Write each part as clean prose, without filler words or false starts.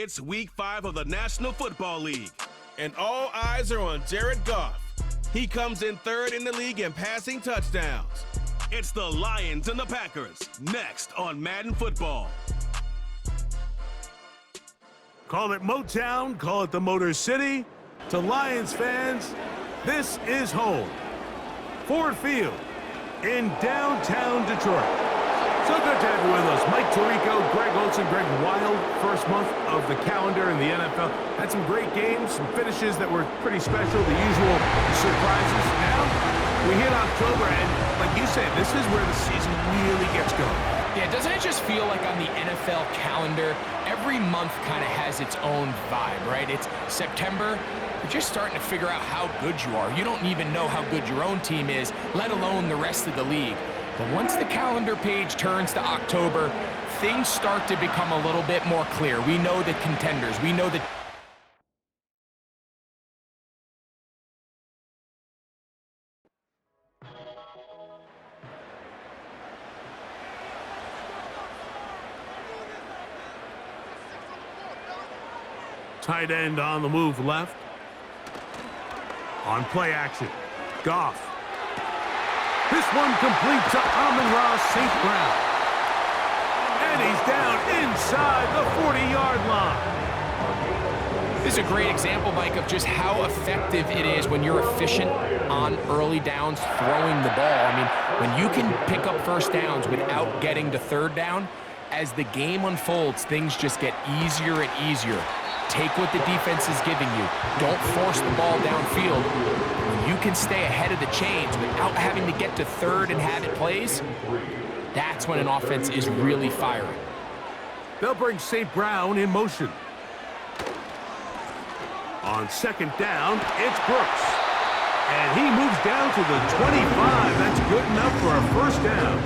It's Week 5 of the National Football League, and all eyes are on Jared Goff. He comes in third in the league in passing touchdowns. It's the Lions and the Packers, next on Madden Football. Call it Motown, call it the Motor City. To Lions fans, this is home. Ford Field in downtown Detroit. So good to have you with us. Mike Tirico, Greg Olsen, Greg Wild. First month of the calendar in the NFL. Had some great games, some finishes that were pretty special, the usual surprises. Now, we hit October, and like you said, this is where the season really gets going. Yeah, doesn't it just feel like on the NFL calendar, every month kind of has its own vibe, right? It's September, you're just starting to figure out how good you are. You don't even know how good your own team is, let alone the rest of the league. But once the calendar page turns to October, things start to become a little bit more clear. We know the contenders. We know the Tight end on the move left. On play action, Goff. This one complete to Amon-Ra St. Brown. And he's down inside the 40-yard line. This is a great example, Mike, of just how effective it is when you're efficient on early downs throwing the ball. I mean, when you can pick up first downs without getting to third down, as the game unfolds, things just get easier and easier. Take what the defense is giving you. Don't force the ball downfield. When you can stay ahead of the chains without having to get to third and have it plays, that's when an offense is really firing. They'll bring St. Brown in motion. On second down, it's Brooks. And he moves down to the 25. That's good enough for a first down.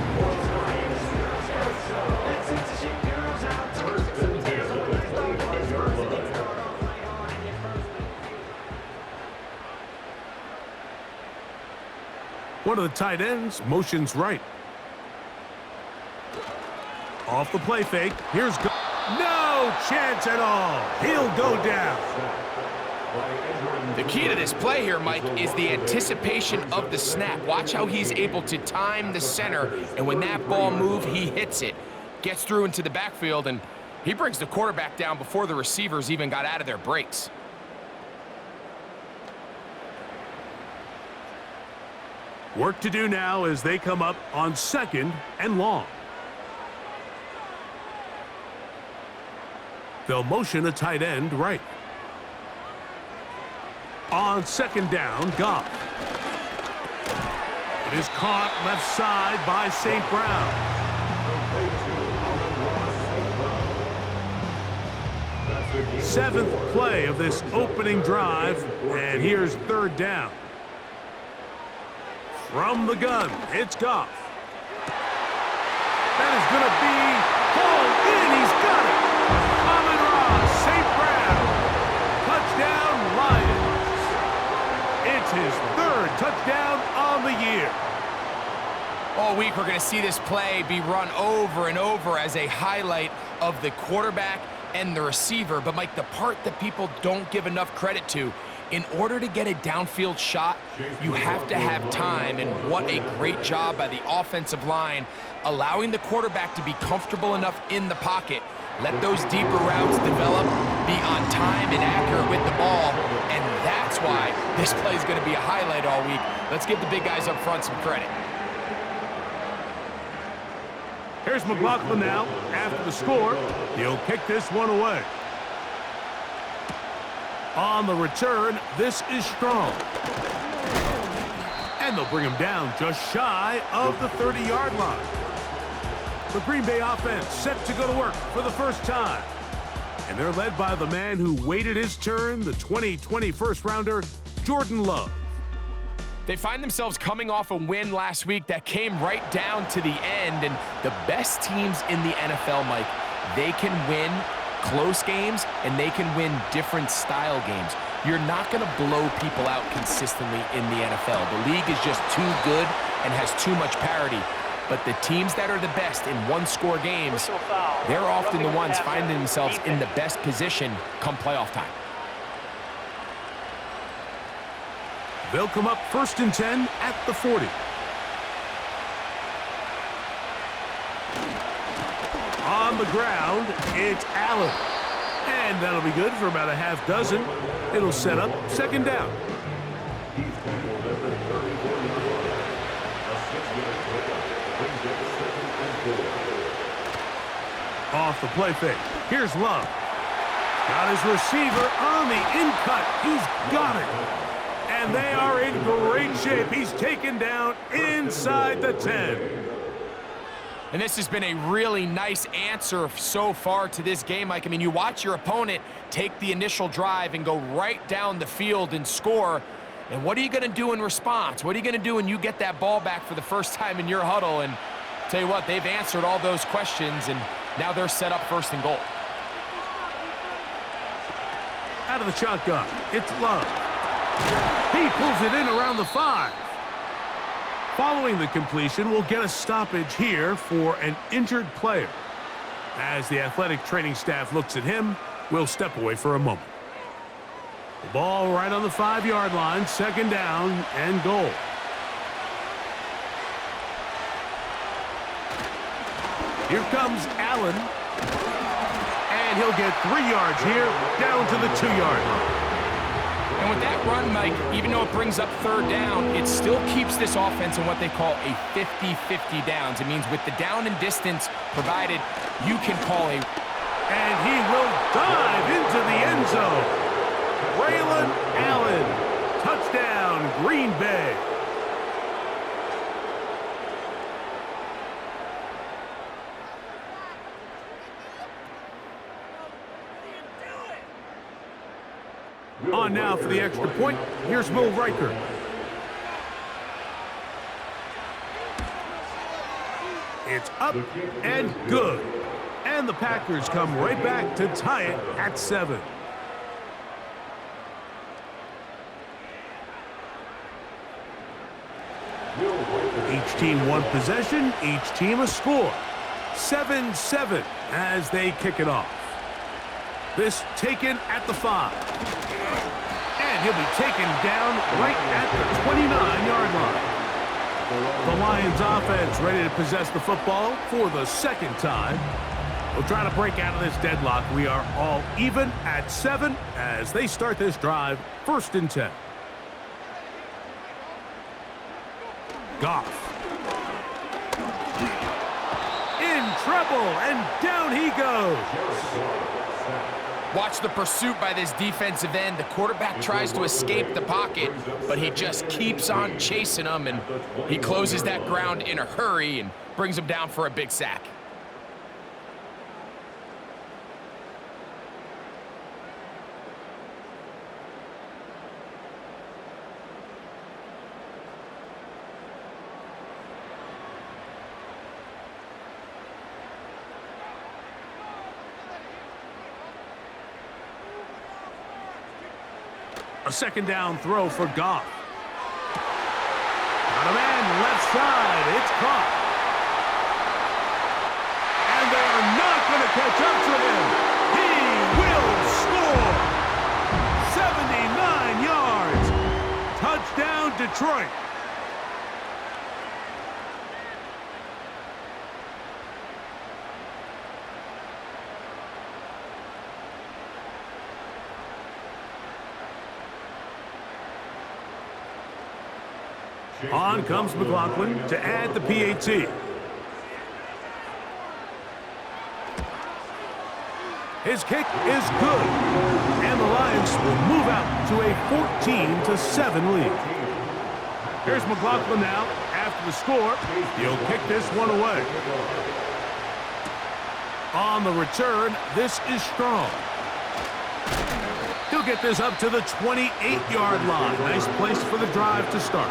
One of the tight ends motions right. Off the play fake. Here's go. No chance at all. He'll go down. The key to this play here, Mike, is the anticipation of the snap. Watch how he's able to time the center, and when that ball moves, he hits it. Gets through into the backfield, and he brings the quarterback down before the receivers even got out of their breaks. Work to do now as they come up on second and long. They'll motion a tight end right. On second down, Goff. It is caught left side by St. Brown. Seventh play of this opening drive, and here's third down. From the gun, it's Goff. That is going to be hauled in. He's got it. Amon-Ra St. Brown. Touchdown, Lions. It's his third touchdown on the year. All week, we're going to see this play be run over and over as a highlight of the quarterback and the receiver. But, Mike, the part that people don't give enough credit to, in order to get a downfield shot, you have to have time, and what a great job by the offensive line, allowing the quarterback to be comfortable enough in the pocket. Let those deeper routes develop, be on time and accurate with the ball, and that's why this play is going to be a highlight all week. Let's give the big guys up front some credit. Here's McLaughlin now. After the score, he'll kick this one away. On the return, this is Strong. And they'll bring him down just shy of the 30-yard line. The Green Bay offense set to go to work for the first time. And they're led by the man who waited his turn, the 2020 first-rounder, Jordan Love. They find themselves coming off a win last week that came right down to the end, and the best teams in the NFL, Mike, they can win close games, and they can win different style games. You're not going to blow people out consistently in the NFL. The league is just too good and has too much parity. But the teams that are the best in one-score games, they're often the ones finding themselves in the best position come playoff time. They'll come up 1st and 10 at the 40. On the ground, it's Allen. And that'll be good for about a half dozen. It'll set up 2nd down. Off the play fake. Here's Love. Got his receiver on the in-cut. He's got it. And they are in great shape. He's taken down inside the 10. And this has been a really nice answer so far to this game, Mike. I mean, you watch your opponent take the initial drive and go right down the field and score. And what are you going to do in response? What are you going to do when you get that ball back for the first time in your huddle? And tell you what, they've answered all those questions, and now they're set up 1st and goal. Out of the shotgun, it's Love. He pulls it in around the 5. Following the completion, we'll get a stoppage here for an injured player. As the athletic training staff looks at him, we'll step away for a moment. The ball right on the 5-yard line, 2nd down and goal. Here comes Allen. And he'll get 3 yards here, down to the 2-yard line. And with that run, Mike, even though it brings up 3rd down, it still keeps this offense in what they call a 50-50 downs. It means with the down and distance provided, you can call a... And he will dive into the end zone. Braylon Allen, touchdown, Green Bay. On now for the extra point. Here's Will Riker. It's up and good. And the Packers come right back to tie it at 7. Each team one possession, each team a score. 7-7 as they kick it off. This taken at the 5. And he'll be taken down right at the 29-yard line. The Lions offense ready to possess the football for the 2nd time. We'll try to break out of this deadlock. We are all even at 7 as they start this drive, 1st and 10. Goff. In trouble, and down he goes. Watch the pursuit by this defensive end. The quarterback tries to escape the pocket, but he just keeps on chasing him, and he closes that ground in a hurry and brings him down for a big sack. A 2nd down throw for Goff. Got a man left side. It's caught. And they are not going to catch up to him. He will score. 79 yards. Touchdown, Detroit. On comes McLaughlin to add the PAT. His kick is good. And the Lions will move out to a 14-7 lead. Here's McLaughlin now. After the score, he'll kick this one away. On the return, this is Strong. He'll get this up to the 28-yard line. Nice place for the drive to start.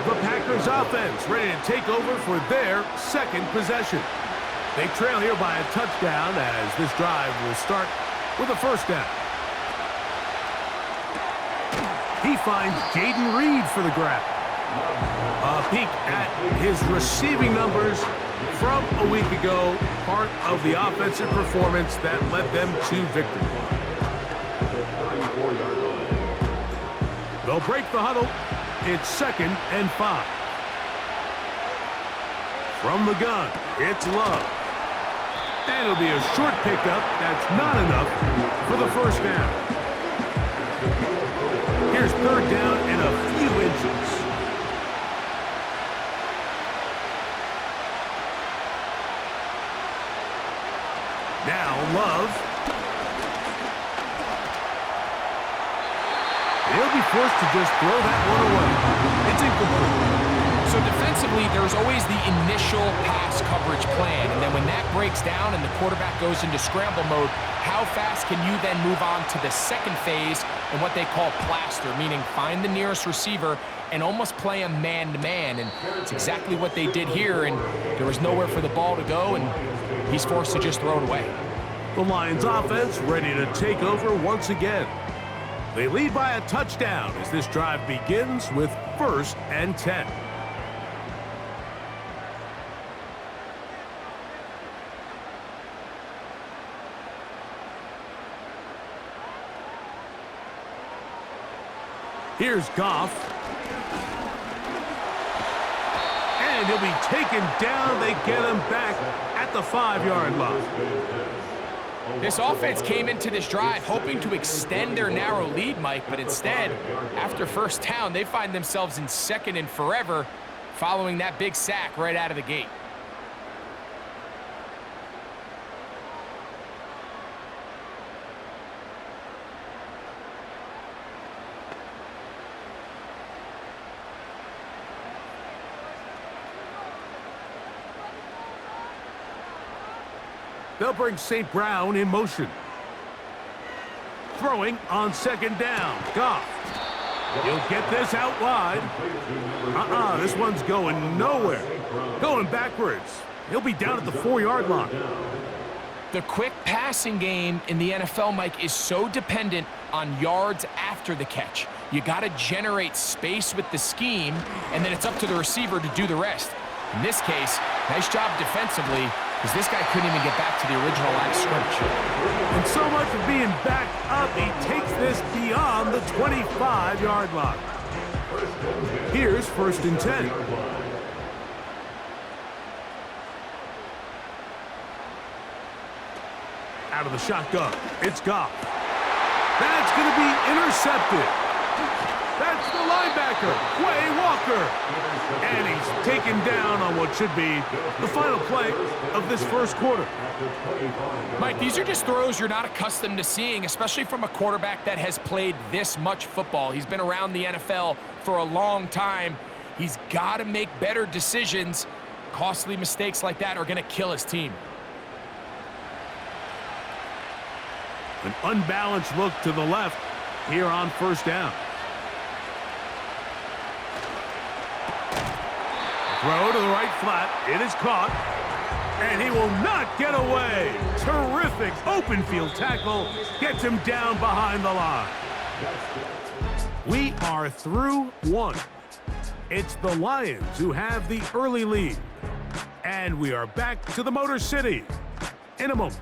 The Packers offense ready to take over for their 2nd possession. They trail here by a touchdown as this drive will start with a 1st down. He finds Jaden Reed for the grab. A peek at his receiving numbers from a week ago, part of the offensive performance that led them to victory. They'll break the huddle. It's 2nd and 5. From the gun, it's Love. And it'll be a short pickup. That's not enough for the first down. Here's 3rd down and a few inches. Now Love. He'll be forced to just throw that one away. It's incomplete. So defensively, there's always the initial pass coverage plan, and then when that breaks down and the quarterback goes into scramble mode, how fast can you then move on to the second phase and what they call plaster, meaning find the nearest receiver and almost play him man-to-man, and it's exactly what they did here, and there was nowhere for the ball to go, and he's forced to just throw it away. The Lions offense ready to take over once again. They lead by a touchdown as this drive begins with 1st and 10. Here's Goff. And he'll be taken down. They get him back at the 5-yard line. This offense came into this drive hoping to extend their narrow lead, Mike, but instead, after first down, they find themselves in 2nd and forever following that big sack right out of the gate. They'll bring St. Brown in motion. Throwing on 2nd down. Goff. He'll get this out wide. This one's going nowhere. Going backwards. He'll be down at the 4-yard line. The quick passing game in the NFL, Mike, is so dependent on yards after the catch. You got to generate space with the scheme, and then it's up to the receiver to do the rest. In this case, nice job defensively, because this guy couldn't even get back to the original line of scrimmage. And so much for being backed up, he takes this beyond the 25-yard line. Here's 1st and 10. Out of the shotgun, it's Goff. That's going to be intercepted. That's the linebacker, Quay Walker. And he's taken down on what should be the final play of this first quarter. Mike, these are just throws you're not accustomed to seeing, especially from a quarterback that has played this much football. He's been around the NFL for a long time. He's got to make better decisions. Costly mistakes like that are going to kill his team. An unbalanced look to the left here on 1st down. Throw to the right flat. It is caught. And he will not get away. Terrific open field tackle. Gets him down behind the line. We are through 1. It's the Lions who have the early lead. And we are back to the Motor City in a moment.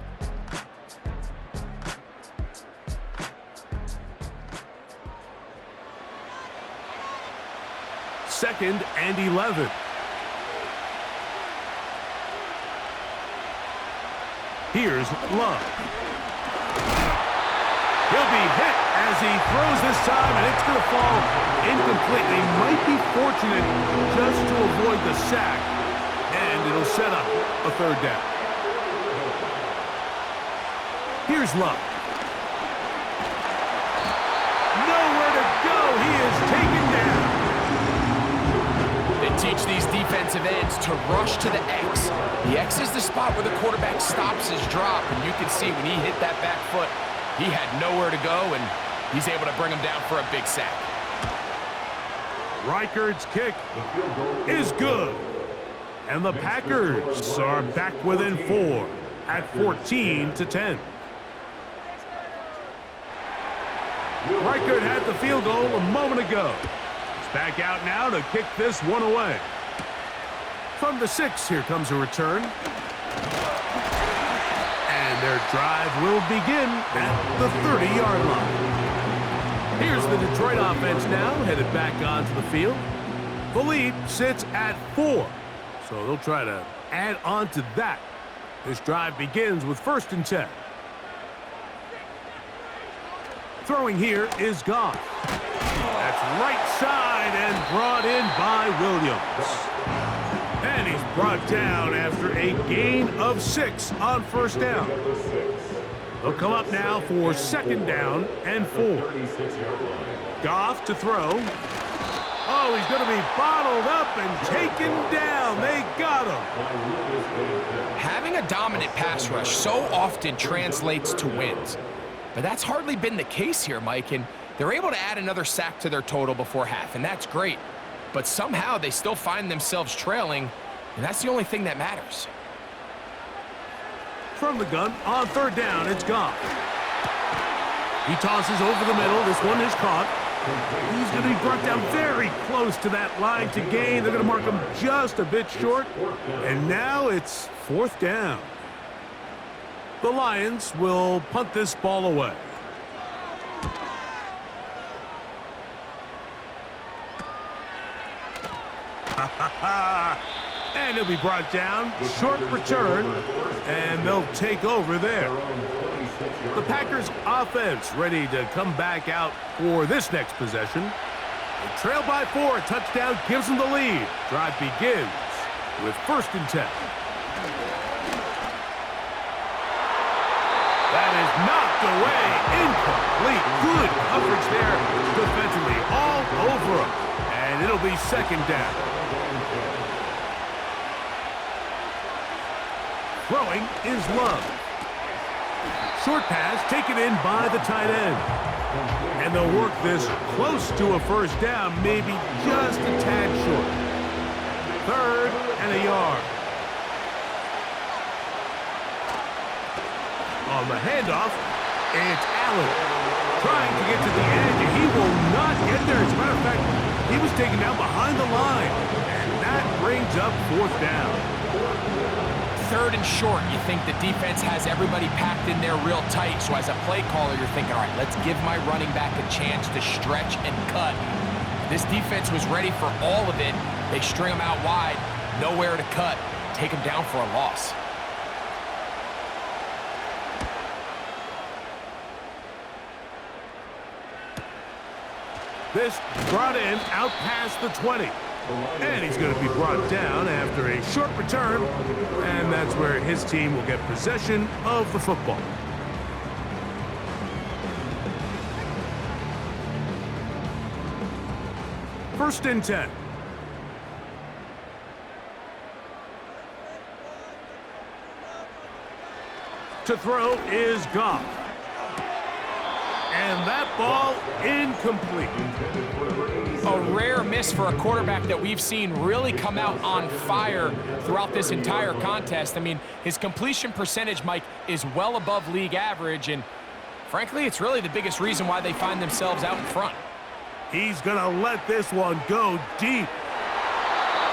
Second and 11. Here's Love. He'll be hit as he throws this time, and it's going to fall incomplete. They might be fortunate just to avoid the sack, and it'll set up a 3rd down. Here's Love. Nowhere to go. He is taken down. They teach these defensive ends to rush to the X. The X is the spot where the quarterback stops his drop, and you can see when he hit that back foot, he had nowhere to go, and he's able to bring him down for a big sack. Reichard's kick is good. And the Packers are back within 4 at 14-10. Reichard had the field goal a moment ago. Back out now to kick this one away. From the 6, here comes a return. And their drive will begin at the 30-yard line. Here's the Detroit offense now, headed back onto the field. The lead sits at 4, so they'll try to add on to that. This drive begins with 1st and 10. Throwing here is Goff. That's right side and brought in by Williams. And he's brought down after a gain of 6 on 1st down. They'll come up now for 2nd down and 4. Goff to throw. Oh, he's going to be bottled up and taken down. They got him. Having a dominant pass rush so often translates to wins. But that's hardly been the case here, Mike, and they're able to add another sack to their total before half, and that's great. But somehow they still find themselves trailing, and that's the only thing that matters. From the gun, on 3rd down, it's Goff. He tosses over the middle. This one is caught. He's going to be brought down very close to that line to gain. They're going to mark him just a bit short. And now it's 4th down. The Lions will punt this ball away. And he'll be brought down. Short return. And they'll take over there. The Packers offense ready to come back out for this next possession. They trail by 4. A touchdown gives them the lead. Drive begins with 1st and 10. That is knocked away. Incomplete. Good coverage there defensively. All over him. And it'll be 2nd down. Throwing is Love. Short pass taken in by the tight end. And they'll work this close to a 1st down, maybe just a tad short. 3rd and a yard. On the handoff, it's Allen trying to get to the edge, and he will not get there. As a matter of fact, he was taken down behind the line, and that brings up 4th down. 3rd and short. You think the defense has everybody packed in there real tight, so as a play caller, you're thinking, all right, let's give my running back a chance to stretch and cut. This defense was ready for all of it. They string him out wide, nowhere to cut, take him down for a loss. This brought in out past the 20. And he's going to be brought down after a short return. And that's where his team will get possession of the football. First and 10. To throw is Goff. And that ball incomplete. A rare miss for a quarterback that we've seen really come out on fire throughout this entire contest. I mean, his completion percentage, Mike, is well above league average, and frankly, it's really the biggest reason why they find themselves out in front. He's going to let this one go deep.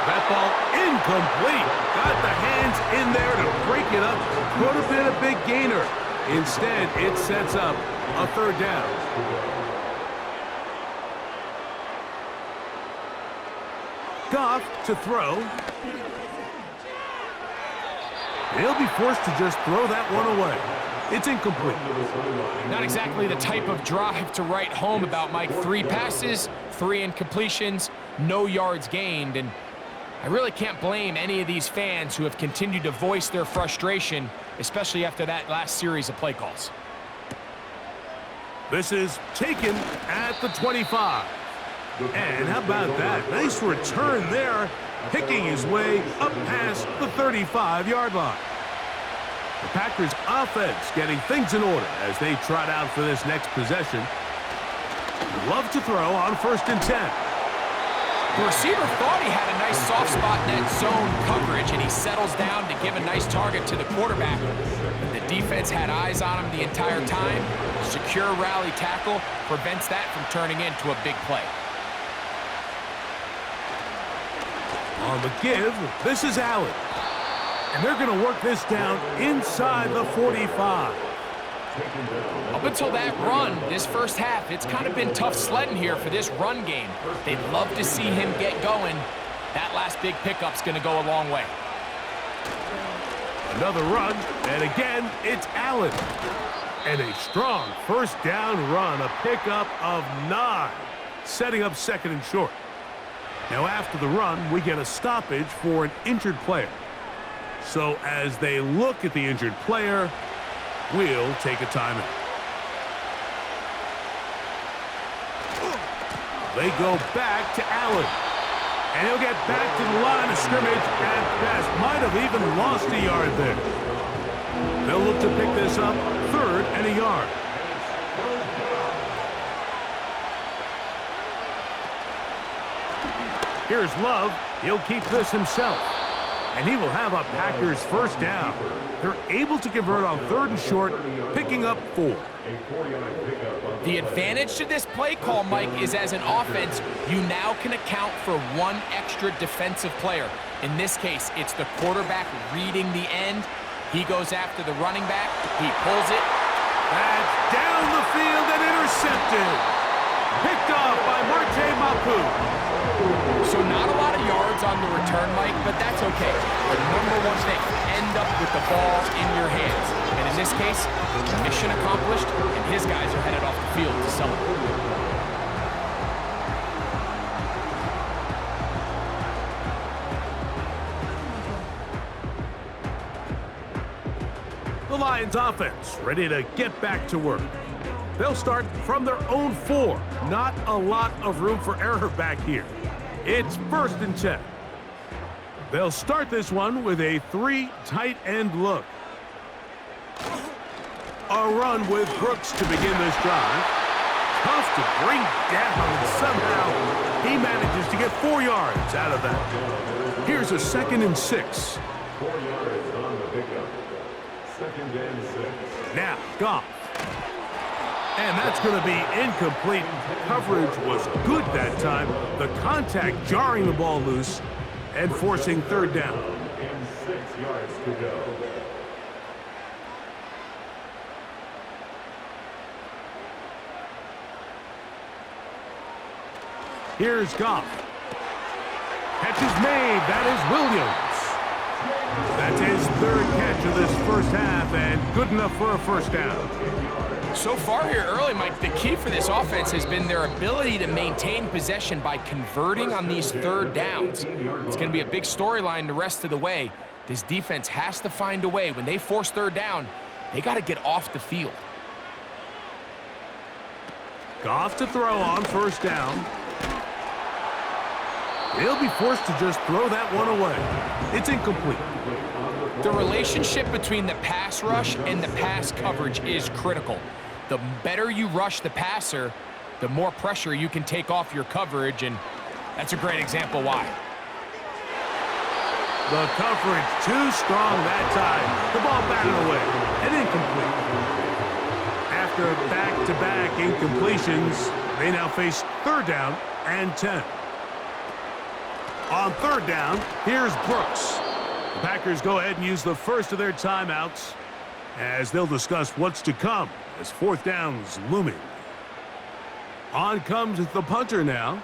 That ball incomplete. Got the hands in there to break it up. Could have been a big gainer. Instead, it sets up a 3rd down. Goff to throw. He'll be forced to just throw that one away. It's incomplete. Not exactly the type of drive to write home about, Mike. 3 passes, 3 incompletions, no yards gained. And I really can't blame any of these fans who have continued to voice their frustration, especially after that last series of play calls. This is taken at the 25. And how about that? Nice return there, picking his way up past the 35-yard line. The Packers offense getting things in order as they trot out for this next possession. Love to throw on 1st and 10. The receiver thought he had a nice soft spot in that zone coverage, and he settles down to give a nice target to the quarterback. The defense had eyes on him the entire time. Secure rally tackle prevents that from turning into a big play. On the give, this is Allen. And they're going to work this down inside the 45. Up until that run, this first half, it's kind of been tough sledding here for this run game. They'd love to see him get going. That last big pickup's going to go a long way. Another run, and again, it's Allen. And a strong first down run, a pickup of 9, setting up second and short. Now after the run, we get a stoppage for an injured player. So as they look at the injured player, we'll take a timeout. They go back to Allen. And he'll get back to the line of scrimmage at best. Might have even lost a yard there. They'll look to pick this up, 3rd and a yard. Here's Love. He'll keep this himself. And he will have a Packers first down. They're able to convert on 3rd and short, picking up 4. The advantage to this play call, Mike, is as an offense, you now can account for 1 extra defensive player. In this case, it's the quarterback reading the end. He goes after the running back. He pulls it. That's down the field and intercepted. Picked off by Marte Mapu. So not a lot of yards on the return, Mike, but that's okay. The number one thing, end up with the ball in your hands. And in this case, mission accomplished, and his guys are headed off the field to celebrate. The Lions offense ready to get back to work. They'll start from their own 4. Not a lot of room for error back here. It's 1st and 10. They'll start this one with a 3 tight end look. A run with Brooks to begin this drive. Tough to bring down, and somehow he manages to get 4 yards out of that. Here's a 2nd and 6. 4 yards on the pickup. 2nd and 6. Now, Goff. And that's going to be incomplete. Coverage was good that time. The contact jarring the ball loose and forcing 3rd down. And 6 yards to go. Here's Goff. Catch is made. That is Williams. That's his 3rd catch of this first half, and good enough for a first down. So far here early, Mike, the key for this offense has been their ability to maintain possession by converting on these 3rd downs. It's going to be a big storyline the rest of the way. This defense has to find a way. When they force 3rd down, they got to get off the field. Goff to throw on 1st down. He'll be forced to just throw that one away. It's incomplete. The relationship between the pass rush and the pass coverage is critical. The better you rush the passer, the more pressure you can take off your coverage, and that's a great example why. The coverage too strong that time. The ball batted away and incomplete. After back-to-back incompletions, they now face 3rd down and 10. On 3rd down, here's Brooks. The Packers go ahead and use the first of their timeouts as they'll discuss what's to come as 4th down's looming. On comes the punter now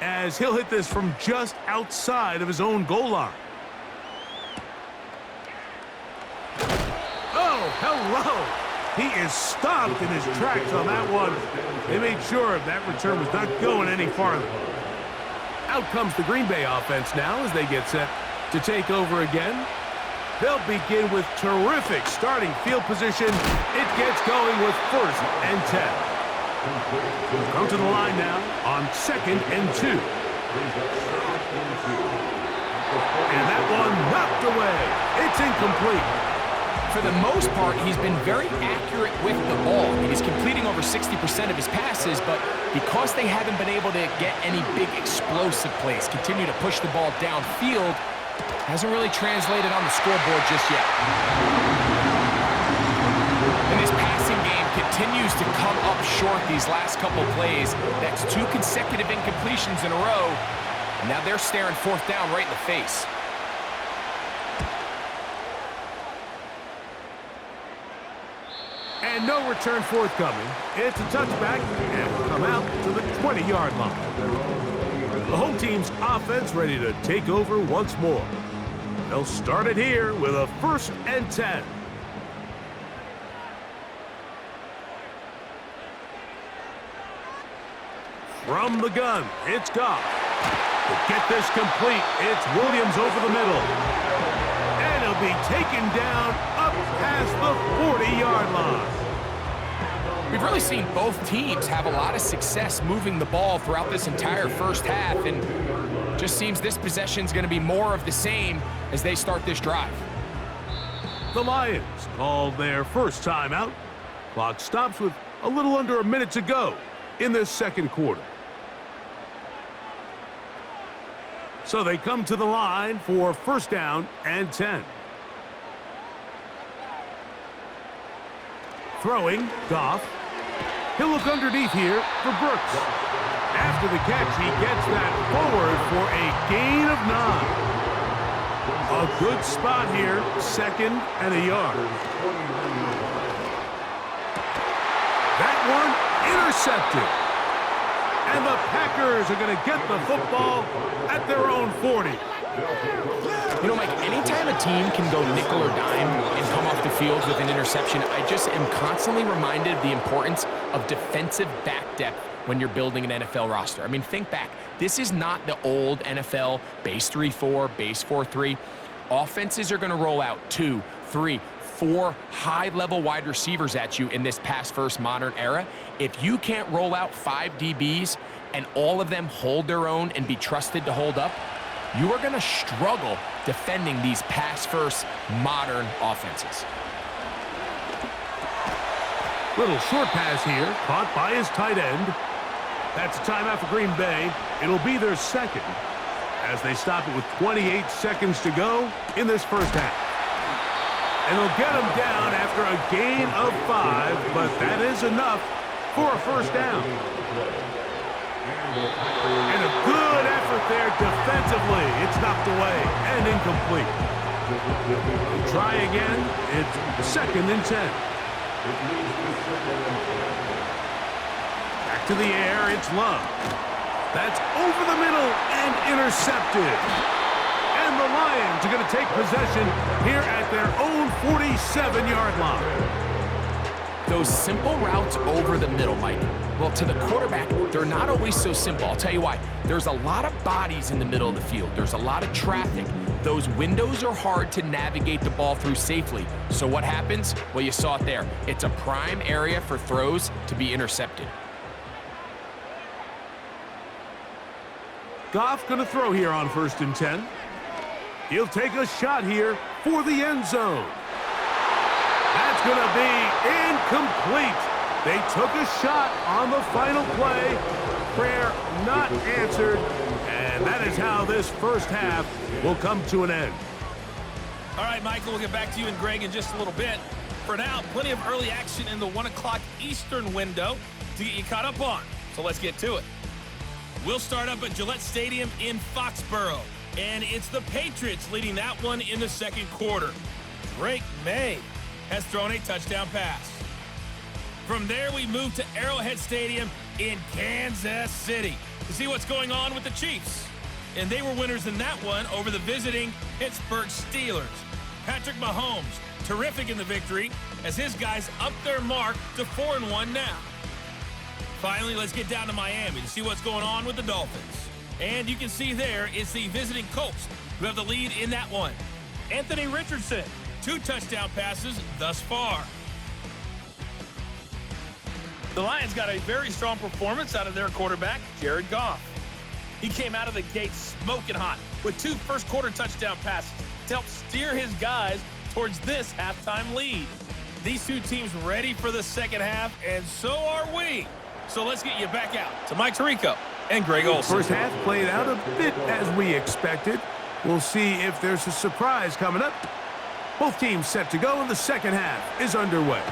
as he'll hit this from just outside of his own goal line. Oh, hello! He is stopped in his tracks on that one. They made sure that return was not going any farther. Out comes the Green Bay offense now as they get set to take over again. They'll begin with terrific starting field position. It gets going with 1st and 10. We'll come to the line now on 2nd and 2. And that one knocked away. It's incomplete. For the most part, he's been very accurate with the ball. He's completing over 60% of his passes, but because they haven't been able to get any big explosive plays, continue to push the ball downfield, hasn't really translated on the scoreboard just yet. And his passing game continues to come up short these last couple plays. That's 2 consecutive incompletions in a row. And now they're staring fourth down right in the face. And no return forthcoming. It's a touchback, and will come out to the 20-yard line. The home team's offense ready to take over once more. They'll start it here with a 1st and 10. From the gun, it's Goff. To get this complete, it's Williams over the middle. And he'll be taken down up past the 40-yard line. We've really seen both teams have a lot of success moving the ball throughout this entire first half, and just seems this possession's going to be more of the same as they start this drive. The Lions called their first timeout. Clock stops with a little under a minute to go in this second quarter. So they come to the line for 1st down and 10. Throwing, Goff. He'll look underneath here for Brooks. After the catch, he gets that forward for a gain of 9. A good spot here, 2nd and a yard. That one intercepted. And the Packers are going to get the football at their own 40. You know, Mike, anytime a team can go nickel or dime and come off the field with an interception, I just am constantly reminded of the importance of defensive back depth when you're building an NFL roster. I mean, think back. This is not the old NFL base 3-4, base 4-3. Offenses are going to roll out 2, 3, 4 high-level wide receivers at you in this pass-first modern era. If you can't roll out 5 DBs and all of them hold their own and be trusted to hold up, you are going to struggle defending these pass-first modern offenses. Little short pass here, caught by his tight end. That's a timeout for Green Bay. It'll be their 2nd as they stop it with 28 seconds to go in this first half. And they'll get him down after a gain of 5, but that is enough for a 1st down. And a good effort there defensively. It's knocked away and incomplete. They'll try again. It's 2nd and 10. Back to the air, it's Love. That's over the middle and intercepted. And the Lions are going to take possession here at their own 47-yard line. Those simple routes over the middle, Mike, well, to the quarterback, they're not always so simple. I'll tell you why. There's a lot of bodies in the middle of the field. There's a lot of traffic. Those windows are hard to navigate the ball through safely. So what happens? Well, you saw it there. It's a prime area for throws to be intercepted. Goff going to throw here on 1st and 10. He'll take a shot here for the end zone. That's going to be incomplete. They took a shot on the final play. Prayer not answered. And that is how this first half will come to an end. All right, Michael, we'll get back to you and Greg in just a little bit. For now, plenty of early action in the 1 o'clock Eastern window to get you caught up on. So let's get to it. We'll start up at Gillette Stadium in Foxborough. And it's the Patriots leading that one in the second quarter. Drake May has thrown a touchdown pass. From there, we move to Arrowhead Stadium in Kansas City to see what's going on with the Chiefs. And they were winners in that one over the visiting Pittsburgh Steelers. Patrick Mahomes, terrific in the victory as his guys up their mark to 4-1 now. Finally, let's get down to Miami to see what's going on with the Dolphins. And you can see there, it's the visiting Colts who have the lead in that one. Anthony Richardson, 2 touchdown passes thus far. The Lions got a very strong performance out of their quarterback, Jared Goff. He came out of the gate smoking hot with 2 first-quarter touchdown passes to help steer his guys towards this halftime lead. These 2 teams ready for the second half, and so are we. So let's get you back out to Mike Tirico and Greg Olsen. First half played out a bit as we expected. We'll see if there's a surprise coming up. Both teams set to go, and the second half is underway.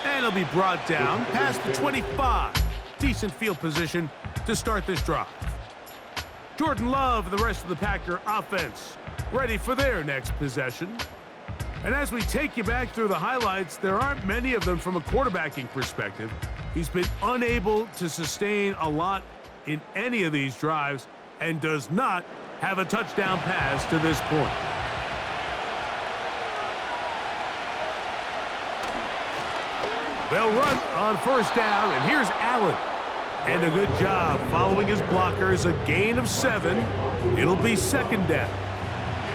And it'll be brought down past the 25. Decent field position to start this drive. Jordan Love and the rest of the Packer offense ready for their next possession. And as we take you back through the highlights, there aren't many of them from a quarterbacking perspective. He's been unable to sustain a lot in any of these drives and does not have a touchdown pass to this point. They'll run on first down, and here's Allen. And a good job following his blockers, a gain of 7. It'll be second down.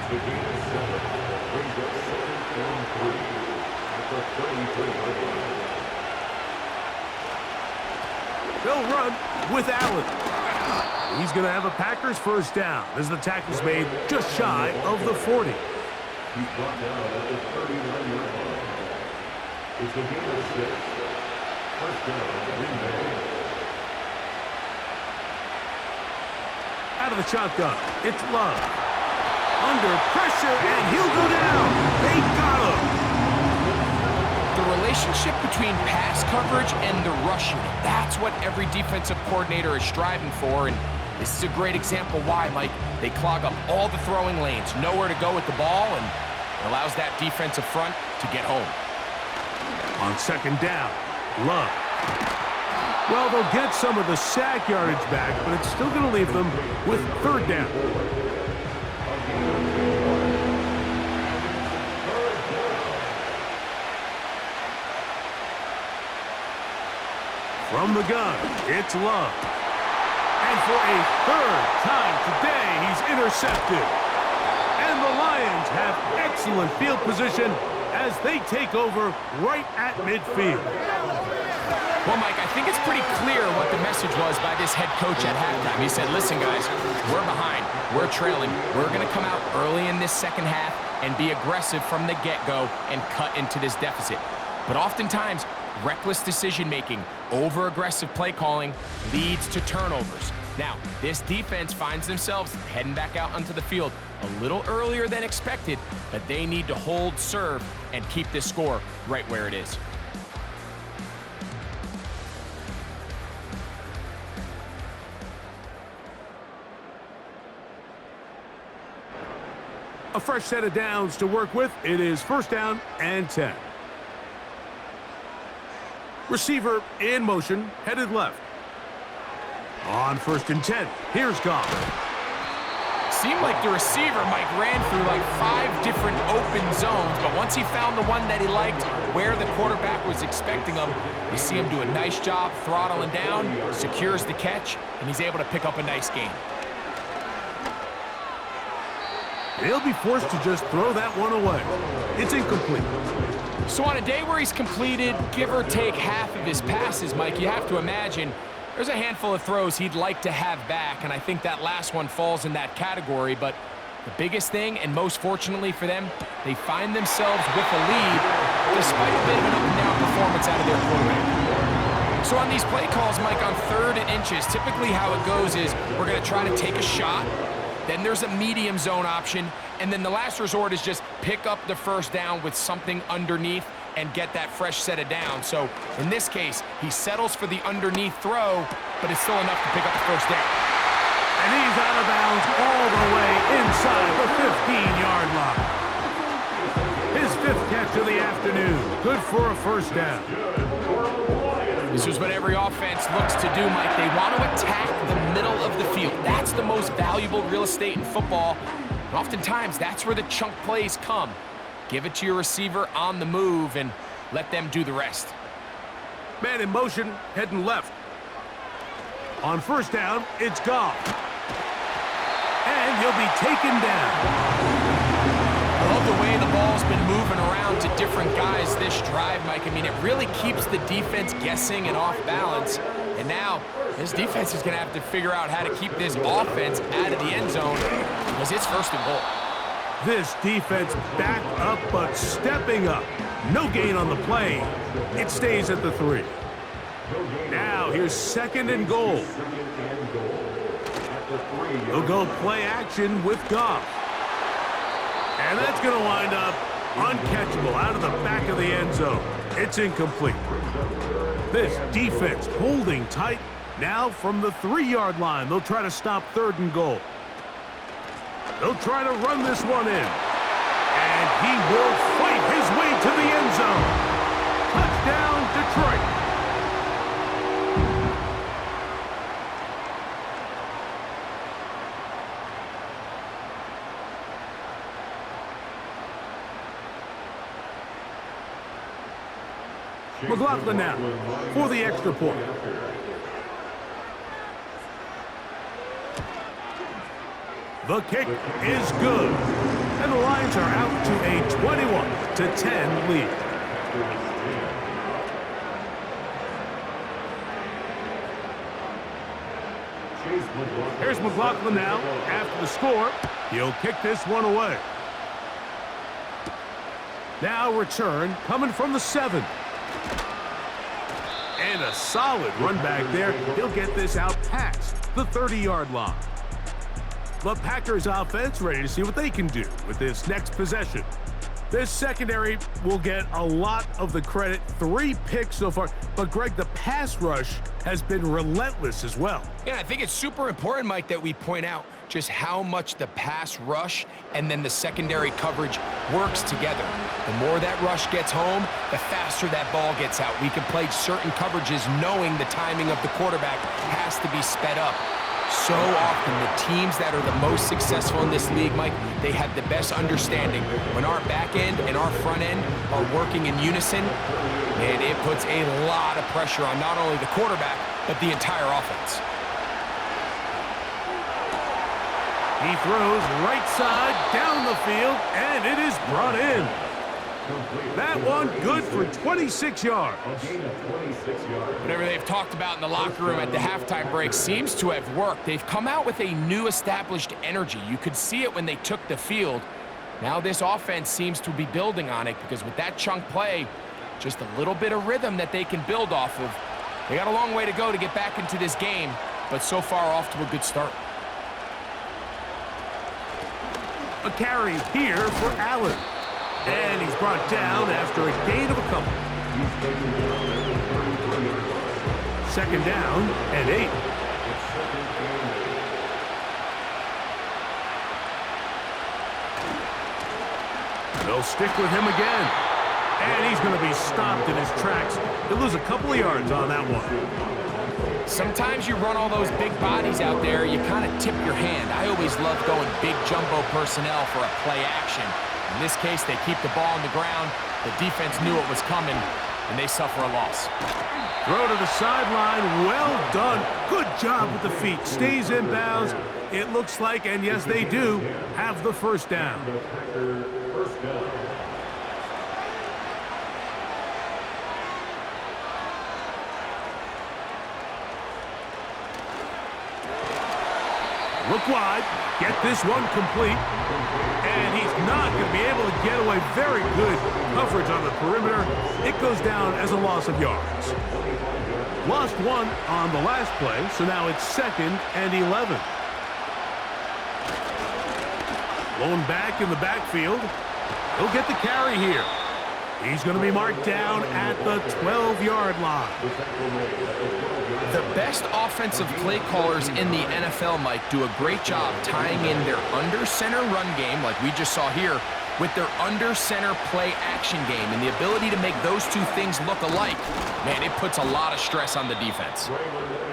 The gain of 7 brings up 2nd and 3 at the 33-yard line. They'll run with Allen. He's going to have a Packers first down as the tackle's made just shy of the 40. He's brought down at the 39-yard line. It's a gain of 6. First down, Green Bay. Out of the shotgun, it's Love. Under pressure, and he'll go down. They got him. The relationship between pass coverage and the rush unit, that's what every defensive coordinator is striving for, and this is a great example why, Mike. They clog up all the throwing lanes, nowhere to go with the ball, and it allows that defensive front to get home. On second down, Love. Well, they'll get some of the sack yardage back, but it's still going to leave them with third down. From the gun, it's Love. And for a third time today, he's intercepted. And the Lions have excellent field position as they take over right at midfield. Well, Mike, I think it's pretty clear what the message was by this head coach at halftime. He said, listen, guys, we're behind. We're trailing. We're going to come out early in this second half and be aggressive from the get-go and cut into this deficit. But oftentimes, reckless decision-making, over-aggressive play calling leads to turnovers. Now, this defense finds themselves heading back out onto the field a little earlier than expected, but they need to hold serve and keep this score right where it is. A fresh set of downs to work with. It is first down and 10. Receiver in motion, headed left. On first and 10, here's Goff. Seemed like the receiver, Mike, ran through like 5 different open zones, but once he found the one that he liked, where the quarterback was expecting him, you see him do a nice job throttling down, secures the catch, and he's able to pick up a nice gain. They'll be forced to just throw that one away. It's incomplete. So on a day where he's completed, give or take half of his passes, Mike, you have to imagine there's a handful of throws he'd like to have back, and I think that last one falls in that category. But the biggest thing, and most fortunately for them, they find themselves with a lead despite a bit of an up-and-down performance out of their quarterback. So on these play calls, Mike, on 3rd and inches, typically how it goes is we're going to try to take a shot. Then there's a medium zone option, and then the last resort is just pick up the first down with something underneath and get that fresh set of downs. So in this case, he settles for the underneath throw, but it's still enough to pick up the first down. And he's out of bounds all the way inside the 15-yard line. His 5th catch of the afternoon. Good for a first down. This is what every offense looks to do, Mike. They want to attack the middle of the field. That's the most valuable real estate in football. And oftentimes, that's where the chunk plays come. Give it to your receiver on the move and let them do the rest. Man in motion, heading left. On first down, it's Goff. And he'll be taken down. I love the way the ball's been moving around to different guys this drive, Mike. I mean, it really keeps the defense guessing and off balance. And now, this defense is going to have to figure out how to keep this offense out of the end zone because it's first and goal. This defense back up, but stepping up. No gain on the play. It stays at the 3. Now, here's 2nd and goal. They'll go play action with Goff. And that's going to wind up uncatchable out of the back of the end zone. It's incomplete. This defense holding tight Now from the 3-yard line, they'll try to stop 3rd and goal. They'll try to run this one in. And he will fight his way to the end zone. Touchdown, Detroit. McLaughlin now for the extra point. The kick is good. And the Lions are out to a 21-10 lead. Here's McLaughlin now. After the score, he'll kick this one away. Now return coming from the 7. And a solid run back there. He'll get this out past the 30-yard line. The Packers offense ready to see what they can do with this next possession. This secondary will get a lot of the credit. 3 picks so far. But, Greg, the pass rush has been relentless as well. Yeah, I think it's super important, Mike, that we point out just how much the pass rush and then the secondary coverage works together. The more that rush gets home, the faster that ball gets out. We can play certain coverages knowing the timing of the quarterback has to be sped up. So often, the teams that are the most successful in this league, Mike, they have the best understanding. When our back end and our front end are working in unison, and it puts a lot of pressure on not only the quarterback, but the entire offense. He throws right side down the field, and it is brought in. That one good for 26 yards. Whatever they've talked about in the locker room at the halftime break seems to have worked. They've come out with a new established energy. You could see it when they took the field. Now this offense seems to be building on it because with that chunk play, just a little bit of rhythm that they can build off of. They got a long way to go to get back into this game, but so far off to a good start. A carry here for Allen. And he's brought down after a gain of a couple. 2nd down and 8. They'll stick with him again. And he's going to be stopped in his tracks. He'll lose a couple of yards on that one. Sometimes you run all those big bodies out there, you kind of tip your hand. I always love going big jumbo personnel for a play action. In this case, they keep the ball on the ground. The defense knew it was coming, and they suffer a loss. Throw to the sideline. Well done. Good job with the feet. Stays in bounds. It looks like, and yes, they do, have the 1st down. Look wide, get this one complete, and he's not going to be able to get away. Very good coverage on the perimeter. It goes down as a loss of yards. Lost 1 on the last play, so now it's 2nd and 11. Blown back in the backfield. He'll get the carry here. He's going to be marked down at the 12-yard line. The best offensive play callers in the NFL, Mike, do a great job tying in their under-center run game, like we just saw here, with their under-center play action game. And the ability to make those two things look alike, man, it puts a lot of stress on the defense.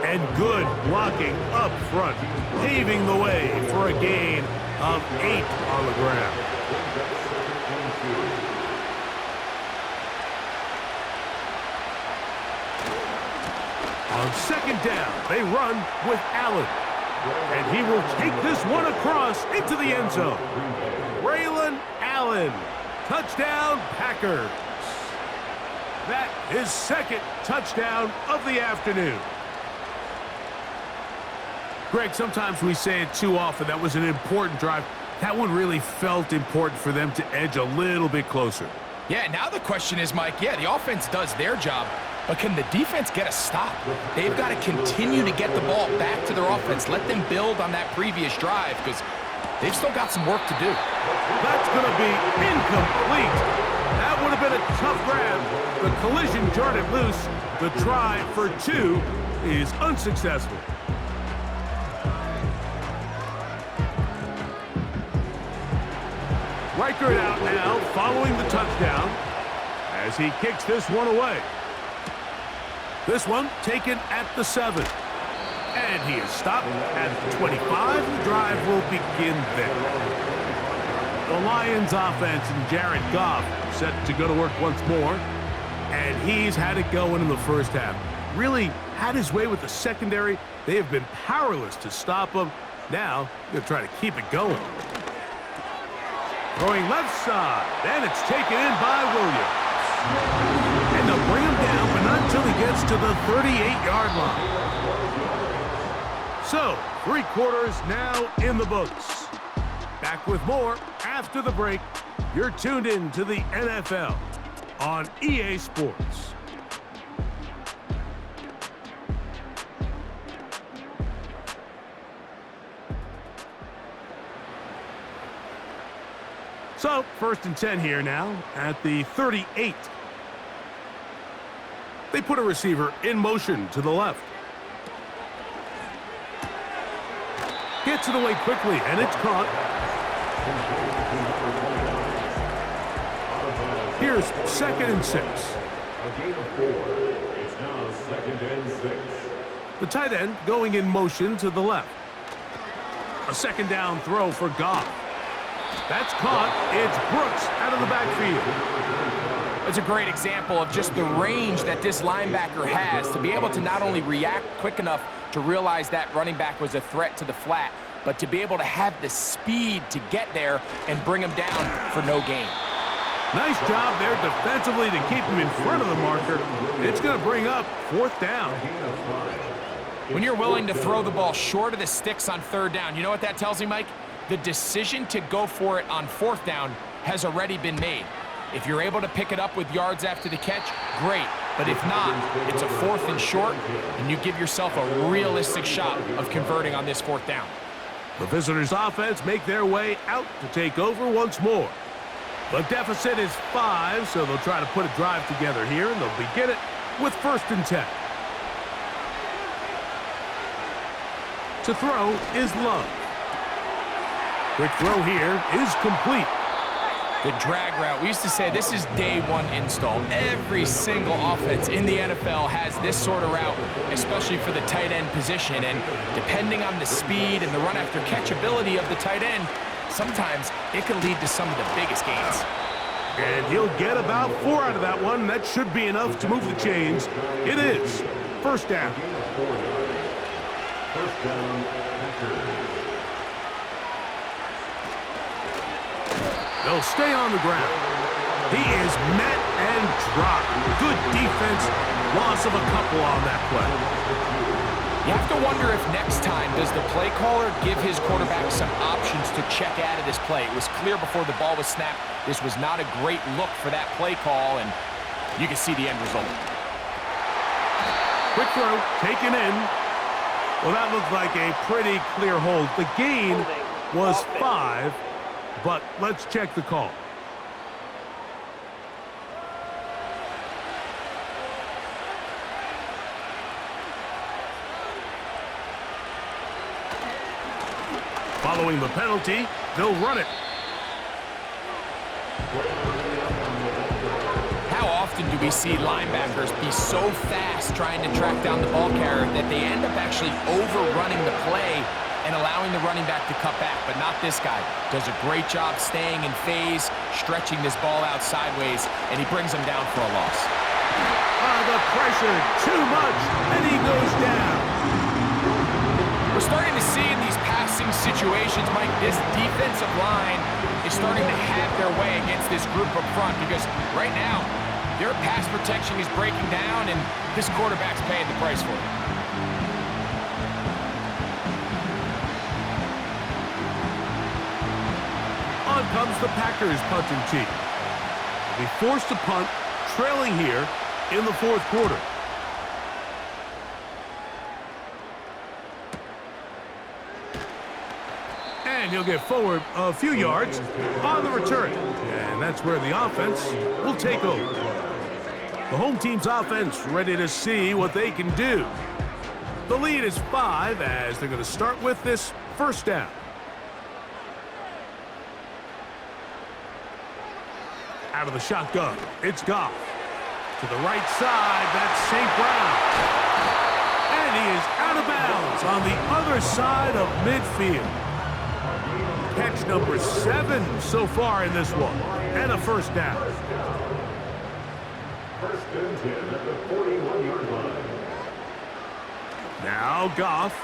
And good blocking up front, paving the way for a gain of 8 on the ground. On 2nd down, they run with Allen. And he will take this one across into the end zone. Braylon Allen. Touchdown, Packers. That is 2nd touchdown of the afternoon. Greg, sometimes we say it too often. That was an important drive. That one really felt important for them to edge a little bit closer. Yeah, now the question is, Mike, yeah, the offense does their job, but can the defense get a stop? They've got to continue to get the ball back to their offense. Let them build on that previous drive because they've still got some work to do. That's going to be incomplete. That would have been a tough grab. The collision jarred it loose. The try for 2 is unsuccessful. Reichert out now, following the touchdown, as he kicks this one away. This one taken at the 7. And he is stopped at the 25. The drive will begin there. The Lions offense and Jared Goff set to go to work once more. And he's had it going in the first half. Really had his way with the secondary. They have been powerless to stop him. Now, they're trying to keep it going. Throwing left side, and it's taken in by Williams. And they'll bring him down, but not until he gets to the 38-yard line. So, 3 quarters now in the books. Back with more after the break. You're tuned in to the NFL on EA Sports. So, 1st and 10 here now at the 38. They put a receiver in motion to the left. Gets it away quickly, and it's caught. Here's 2nd and 6. A gain of 4. It's now 2nd and 6. The tight end going in motion to the left. A 2nd down throw for Goff. That's caught. It's Brooks out of the backfield. It's a great example of just the range that this linebacker has to be able to not only react quick enough to realize that running back was a threat to the flat, but to be able to have the speed to get there and bring him down for no gain. Nice job there defensively to keep him in front of the marker. It's going to bring up 4th down. When you're willing to throw the ball short of the sticks on 3rd down, you know what that tells me, Mike? The decision to go for it on 4th down has already been made. If you're able to pick it up with yards after the catch, great. But if not, it's a 4th and short, and you give yourself a realistic shot of converting on this 4th down. The visitors' offense make their way out to take over once more. The deficit is 5, so they'll try to put a drive together here, and they'll begin it with 1st and 10. To throw is Love. Quick throw here is complete. The drag route, we used to say this is day 1 install. Every single offense in the NFL has this sort of route, especially for the tight end position. And depending on the speed and the run after catch ability of the tight end, sometimes it can lead to some of the biggest gains. And he'll get about 4 out of that one. That should be enough to move the chains. It is 1st down. 1st down, Packers. They'll stay on the ground. He is met and dropped. Good defense. Loss of a couple on that play. You have to wonder if next time does the play caller give his quarterback some options to check out of this play. It was clear before the ball was snapped. This was not a great look for that play call, and you can see the end result. Quick throw, taken in. Well, that looked like a pretty clear hold. The gain was 5, but let's check the call. Following the penalty, they'll run it. How often do we see linebackers be so fast trying to track down the ball carrier that they end up actually overrunning the play and allowing the running back to cut back? But not this guy. Does a great job staying in phase, stretching this ball out sideways, and he brings him down for a loss. The pressure, too much, and he goes down. We're starting to see in these passing situations, Mike, this defensive line is starting to have their way against this group up front, because right now, their pass protection is breaking down, and this quarterback's paying the price for it. On comes the Packers punting team. They'll be forced to punt, trailing here in the 4th quarter. And he'll get forward a few yards on the return. And that's where the offense will take over. The home team's offense ready to see what they can do. The lead is 5 as they're going to start with this first down. Out of the shotgun, it's Goff. To the right side, that's St. Brown. And he is out of bounds on the other side of midfield. Catch number 7 so far in this one. And a first down. First and 10 at the 41-yard line. Now Goff.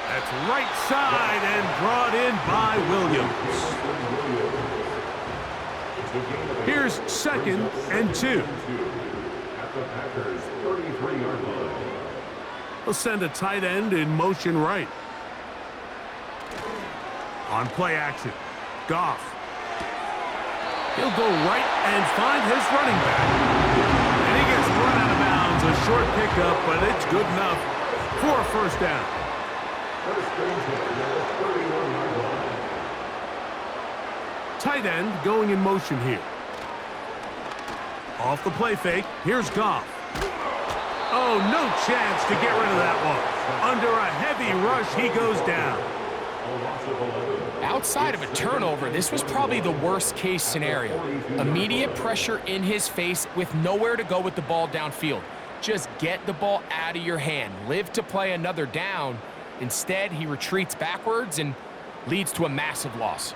That's right side and brought in by Williams. Here's 2nd and 2. At the Packers' 33-yard line. They'll send a tight end in motion right. On play action, Goff. He'll go right and find his running back. And he gets run out of bounds. A short pickup, but it's good enough for a first down. First and 10 at the 31-yard line. Tight end going in motion here. Off the play fake, here's Goff. Oh, no chance to get rid of that one. Under a heavy rush, he goes down. Outside of a turnover, this was probably the worst-case scenario. Immediate pressure in his face with nowhere to go with the ball downfield. Just get the ball out of your hand. Live to play another down. Instead, he retreats backwards and leads to a massive loss.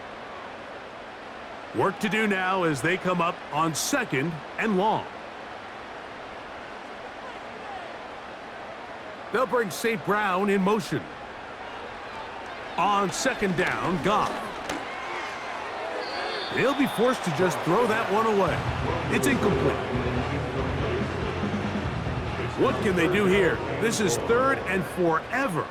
Work to do now as they come up on 2nd and long. They'll bring St. Brown in motion. On 2nd down, Goff. He'll be forced to just throw that one away. It's incomplete. What can they do here? This is 3rd and forever.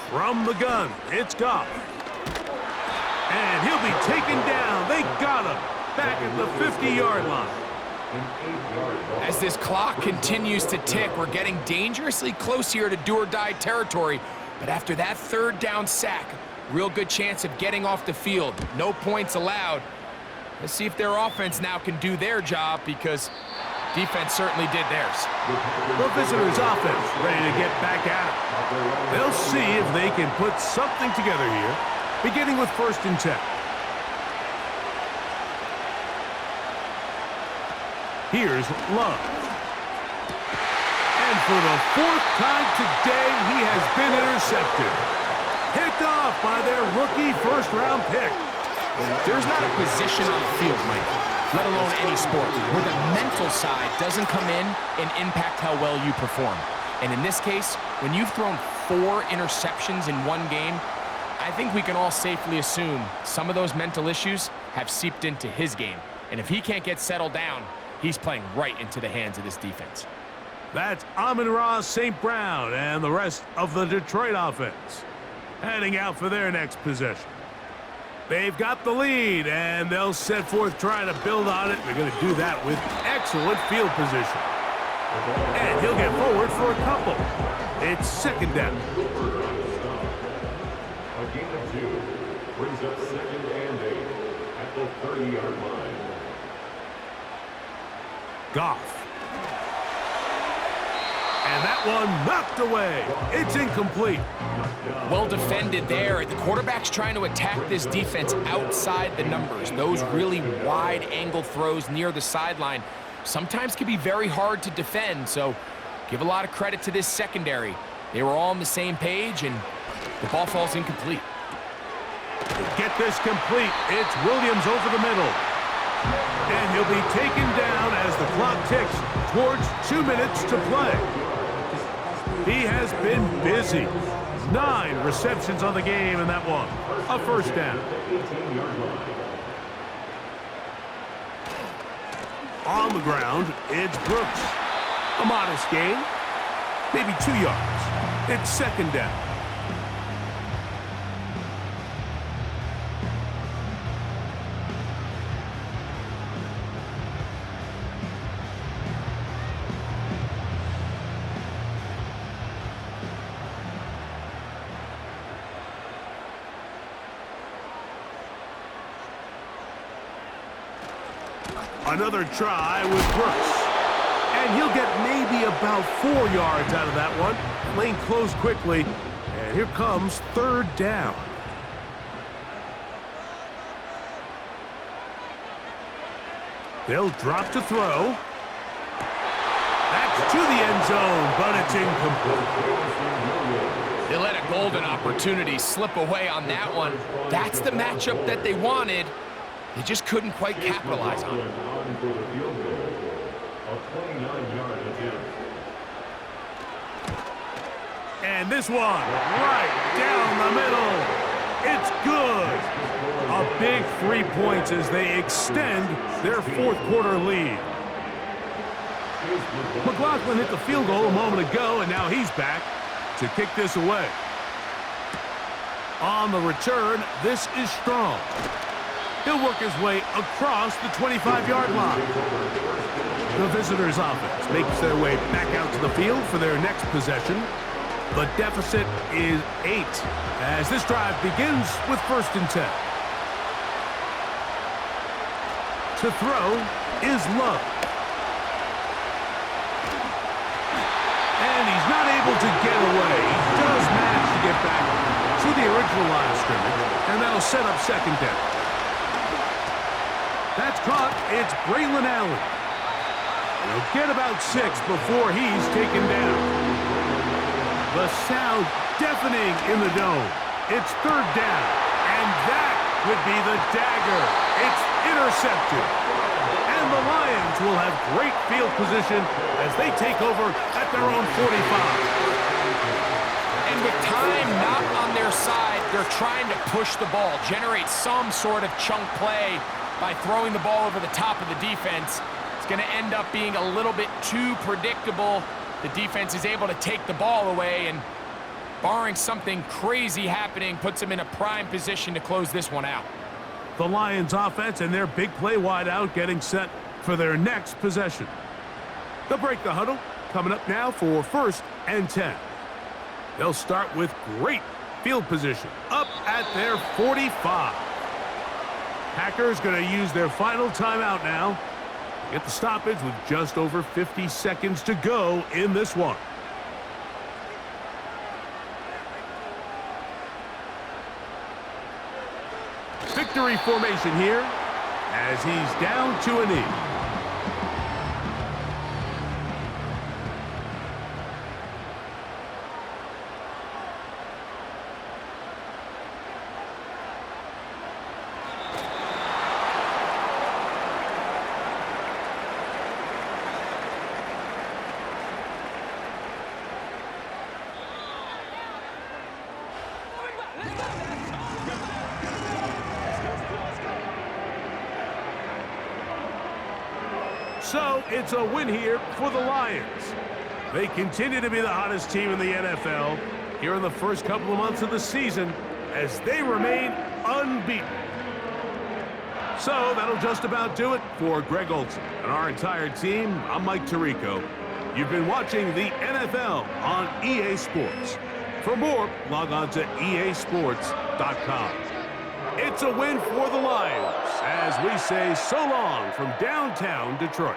From the gun, it's Goff. And he'll be taken down. They got him back at the 50-yard line. As this clock continues to tick, we're getting dangerously close here to do-or-die territory. But after that 3rd down sack, real good chance of getting off the field. No points allowed. Let's see if their offense now can do their job, because defense certainly did theirs. The visitors' offense ready to get back at it. They'll see if they can put something together here, beginning with 1st and 10. Here's Love. And for the 4th time today, he has been intercepted. Picked off by their rookie first-round pick. There's not a position on the field, Mike, let alone any sport, where the mental side doesn't come in and impact how well you perform. And in this case, when you've thrown 4 interceptions in one game, I think we can all safely assume some of those mental issues have seeped into his game. And if he can't get settled down, he's playing right into the hands of this defense. That's Amon-Ra St. Brown and the rest of the Detroit offense heading out for their next possession. They've got the lead, and they'll set forth trying to build on it. They're going to do that with excellent field position. And he'll get forward for a couple. It's 2nd down. A gain of 2 brings up 2nd and 8 at the 30-yard line. Goff. And that one knocked away. It's incomplete. Well defended there. The quarterback's trying to attack this defense outside the numbers. Those really wide angle throws near the sideline sometimes can be very hard to defend, so give a lot of credit to this secondary. They were all on the same page, and the ball falls incomplete. Get this complete. It's Williams over the middle. And he'll be taken down as the clock ticks towards 2 minutes to play. He has been busy. 9 receptions on the game in that one. A first down. On the ground, it's Brooks. A modest gain. Maybe 2 yards. It's 2nd down. Another try with Brooks. And he'll get maybe about 4 yards out of that one. Lane closed quickly, and here comes third down. They'll drop to throw. That's to the end zone, but it's incomplete. They let a golden opportunity slip away on that one. That's the matchup that they wanted. They just couldn't quite capitalize on it. And this one, right down the middle. It's good. A big 3 points as they extend their fourth quarter lead. McLaughlin hit the field goal a moment ago, and now he's back to kick this away. On the return, this is Strong. He'll work his way across the 25-yard line. The visitors' offense makes their way back out to the field for their next possession. The deficit is 8 as this drive begins with 1st and 10. To throw is Love. And he's not able to get away. He does manage to get back to the original line of scrimmage, and that'll set up 2nd down. That's caught. It's Braylon Allen. He'll get about 6 before he's taken down. The sound deafening in the dome. It's 3rd down, and that would be the dagger. It's intercepted. And the Lions will have great field position as they take over at their own 45. And with time not on their side, they're trying to push the ball, generate some sort of chunk play by throwing the ball over the top of the defense. It's going to end up being a little bit too predictable. The defense is able to take the ball away, and barring something crazy happening, puts them in a prime position to close this one out. The Lions offense and their big play wideout getting set for their next possession. They'll break the huddle, coming up now for 1st and 10. They'll start with great field position up at their 45. Packers going to use their final timeout now. Get the stoppage with just over 50 seconds to go in this one. Victory formation here as he's down to a knee. So it's a win here for the Lions. They continue to be the hottest team in the NFL here in the first couple of months of the season as they remain unbeaten. So that'll just about do it for Greg Olsen and our entire team. I'm Mike Tirico. You've been watching the NFL on EA Sports. For more, log on to easports.com. It's a win for the Lions as we say so long from downtown Detroit.